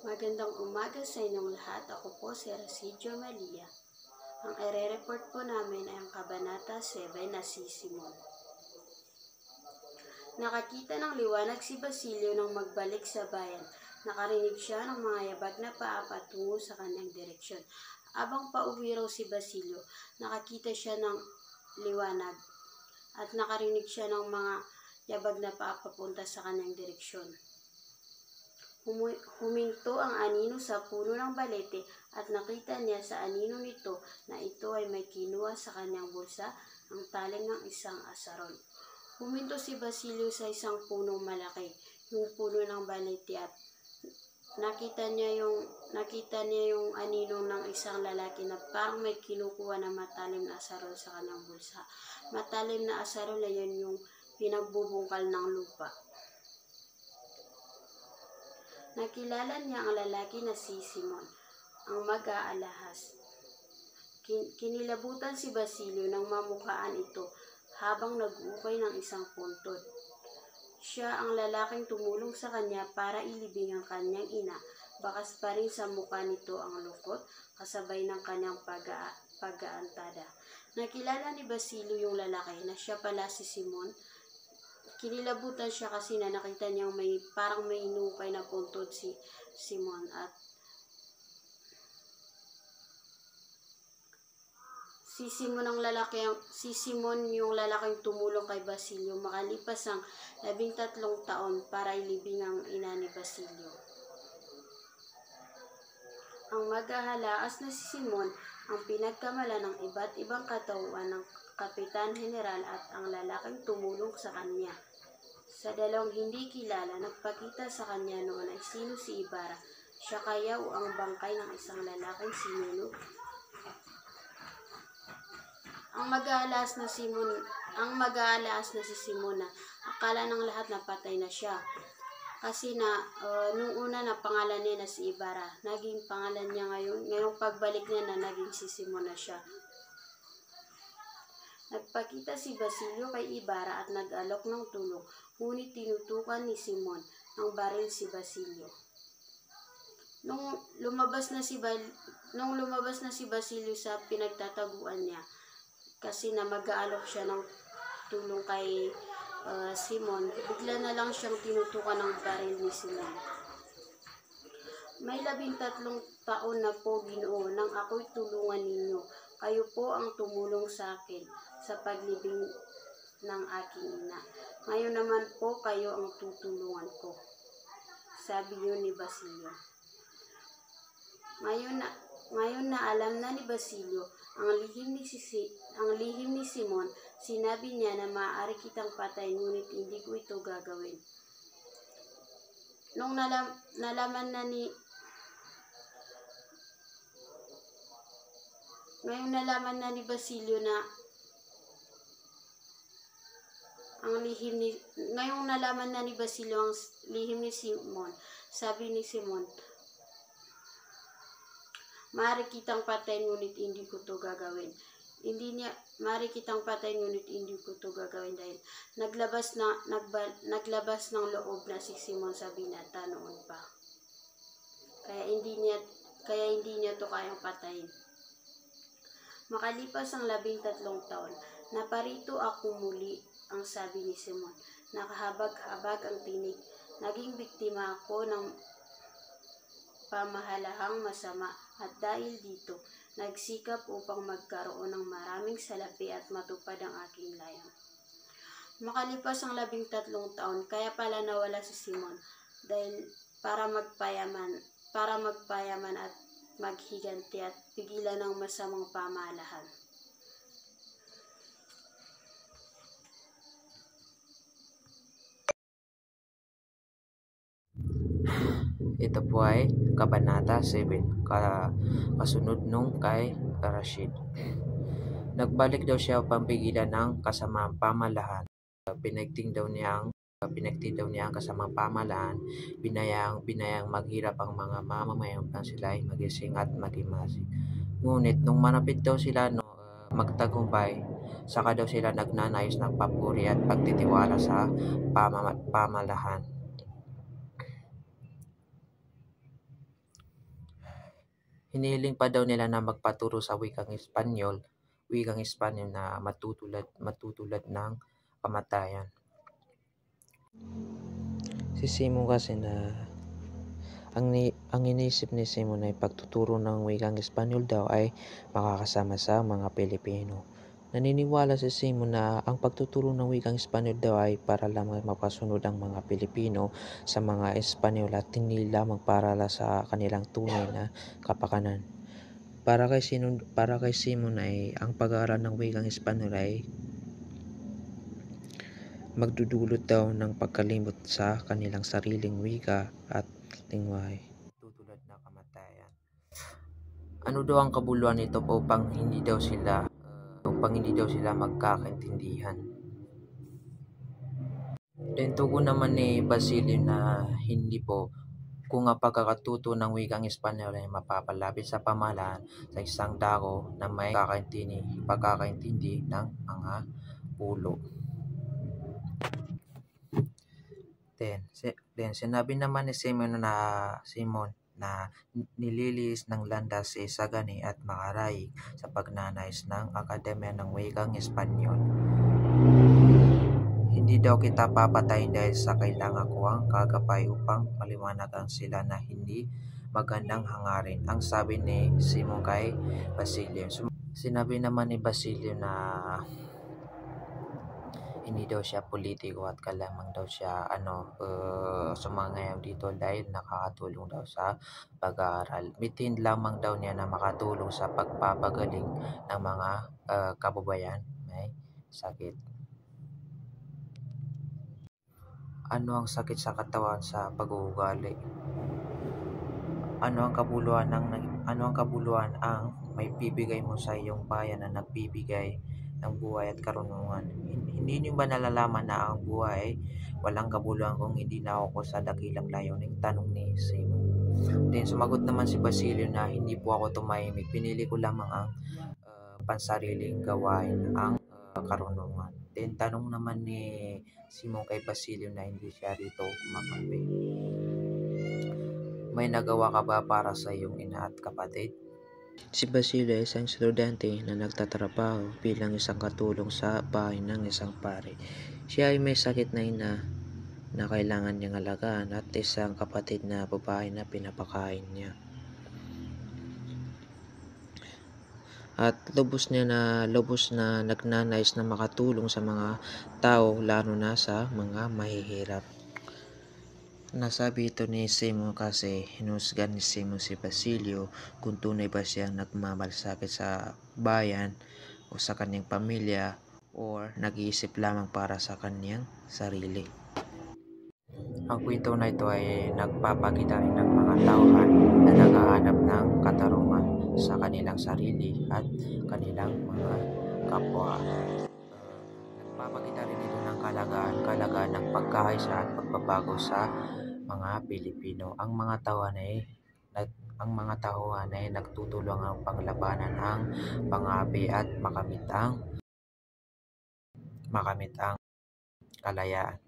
Magandang umaga sa inyong lahat. Ako po si Rasidio Malia. Ang ire-report po namin ay ang Kabanata 7 na si Simon. Nakakita ng liwanag si Basilio nang magbalik sa bayan. Nakarinig siya ng mga yabag na paa patungo sa kanyang direksyon. Habang pauwi raw si Basilio, nakakita siya ng liwanag at nakarinig siya ng mga yabag na paa papunta sa kanyang direksyon. Huminto ang anino sa puno ng balete at nakita niya sa anino nito na ito ay may kinuha sa kanyang bulsa, ang taling ng isang asaron. Huminto si Basilio sa isang punong malaki, yung puno ng balete, at nakita niya yung anino ng isang lalaki na parang may kinukuha na matalim na asaron sa kanyang bulsa. Matalim na asaron na yun yung pinagbubungkal ng lupa. Nakilala niya ang lalaki na si Simon, ang mag-aalahas. Kinilabutan si Basilio nang mamukhaan ito habang nag-ukay ng isang puntod. Siya ang lalaking tumulong sa kanya para ilibing ang kanyang ina. Bakas pa rin sa mukha nito ang lungkot kasabay ng kanyang pag-aantada. Nakilala ni Basilio yung lalaki na siya pala si Simon. Kinilabutan siya kasi na nakita niyang parang may inukay na puntod si Simon, at si Simon yung lalaking tumulong kay Basilio makalipas ang 13 taon para ilibing ang ina ni Basilio. Ang mag-ahalaas na si Simon ang pinagkamala ng iba't ibang katauhan ng Kapitan General at ang lalaking tumulong sa kanya. Sa dalawang hindi kilala, nagpakita sa kanya noon ay sino si Ibarra. Siya kaya o ang bangkay ng isang lalaking sinunog? Ang mag-aalaas na si Simon na akala ng lahat na patay na siya. Kasi nung una na pangalan niya na si Ibarra, naging pangalan niya ngayong pagbalik niya na naging si Simon na siya. Nagpakita si Basilio kay Ibarra at nag-alok ng tulong, ngunit tinutukan ni Simon ng baril si Basilio. Nung lumabas na si Basilio sa pinagtataguan niya, kasi na mag-aalok siya ng tulong kay Simon, bigla na lang siyang tinutukan ng baril ni Simon. May 13 taon na po, Ginoo, nang ako'y tulungan ninyo. Kayo po ang tumulong sa akin sa paglibing ng aking ina. Ngayon naman po kayo ang tutulungan ko. Sabi yun ni Basilio. Ngayon na alam na ni Basilio ang lihim ni Simon, sinabi niya na maaari kitang patay, ngunit hindi ko ito gagawin. Nung nalaman na ni Basilio na ang lihim ni Simon, sabi ni Simon, maaari kitang patay ngunit hindi ko to gagawin. Maaari kitang patay ngunit hindi ko to gagawin dahil naglabas ng loob na si Simon sa binata noon pa. Kaya hindi niya to kayang patayin. Makalipas ang 13 taon, naparito ako muli, ang sabi ni Simon. Nakahabag-habag ang tinig. Naging biktima ako ng pamahalahang masama at dahil dito, nagsikap upang magkaroon ng maraming salapi at matupad ang aking layang. Makalipas ang 13 taon, kaya pala nawala si Simon dahil para magpayaman at maghiganti at pigilan ng masamang pamahalahan. Ito po ay Kabanata 7, kasunod nung kay Rashid. Nagbalik daw siya upang pigilan ng kasamaang pamahalaan. Pinagting daw niya ang kasamang pamahalaan, binayang maghirap ang mga mamamayan upang sila ay magising at maghimasig. Ngunit nung manapit daw sila magtagumpay, saka daw sila nagnanayos ng papuri at pagtitiwala sa pamahalaan. Hinihiling pa daw nila na magpaturo sa wikang Espanyol na matutulad ng kamatayan. Si Simon kasi na ang iniisip ni Simon ay pagtuturo ng wikang Espanyol daw ay makakasama sa mga Pilipino. Naniniwala si Simon na ang pagtuturo ng wikang Espanyol daw ay para lamang mapasunod ang mga Pilipino sa mga Espanyol at hindi lamang para sa kanilang tunay na kapakanan. Para kay Simon ay ang pag-aaral ng wikang Espanyol ay magdudulot daw ng pagkalimot sa kanilang sariling wika at lingwahe, tutulad ng kamatayan. Ano daw ang kabuluhan nito upang hindi daw sila magkakaintindihan? Then tugon naman ni Basilio na hindi po, kung ang pagkakatuto ng wikang Espanyol ay mapapalapit sa pamahalaan sa isang dako na may pagkakaintindi ng mga pulo. Then sinabi naman ni Simon na nililis ng landas si Sagani at Makaray sa pagnanais ng Akademya ng Wikang Espanyol. Hindi daw kita papatayin dahil sa kailangan ko ang kagapay upang maliwanagan sila na hindi magandang hangarin, ang sabi ni Simon kay Basilio. Sinabi naman ni Basilio na hindi daw siya politiko at kalamang daw siya sumangayaw dito dahil nakakatulong daw sa pag-aaral. Mitin lamang daw niya na makatulong sa pagpapagaling ng mga kababayan may sakit. Ano ang sakit sa katawan sa pag-uugali? Ano ang kabuluhan ang may bibigay mo sa iyong bayan na nagbibigay ng buhay at karunungan? Hindi niyo ba nalalaman na ang buhay ay walang kabuluhan kung hindi nakuko sa dakilang layunin? Tanong ni Simon. Then sumagot naman si Basilio na hindi po ako tumahimik. Pinili ko lamang ang pansariling gawain, ang karunungan. Then tanong naman ni Simon kay Basilio na hindi siya rito kumakampi. May nagawa ka ba para sa iyong ina at kapatid? Si Basilio ay isang estudyante na nagtatrabaho bilang isang katulong sa bahay ng isang pare. Siya ay may sakit na ina na kailangan niyang alagaan at isang kapatid na babae na pinapakain niya. At lubos na nagnanais na makatulong sa mga tao, lalo na sa mga mahihirap. Nasabi ito ni Simon kasi hinusgan ni Simon si Basilio kung tunay ba siyang nagmamalasakit sa bayan o sa kanyang pamilya or nag-iisip lamang para sa kanyang sarili. Ang kwento na ito ay nagpapakita rin ng mga tauhan na naghahanap ng katarungan sa kanilang sarili at kanilang mga kapwa. Nagpapakita rin ito ng kalagahan ng pagkakaisa at pagbabago sa mga Pilipino. Ang mga tauhan ay nagtutulungan panglabanan ang pangapi at makamit ang kalayaan.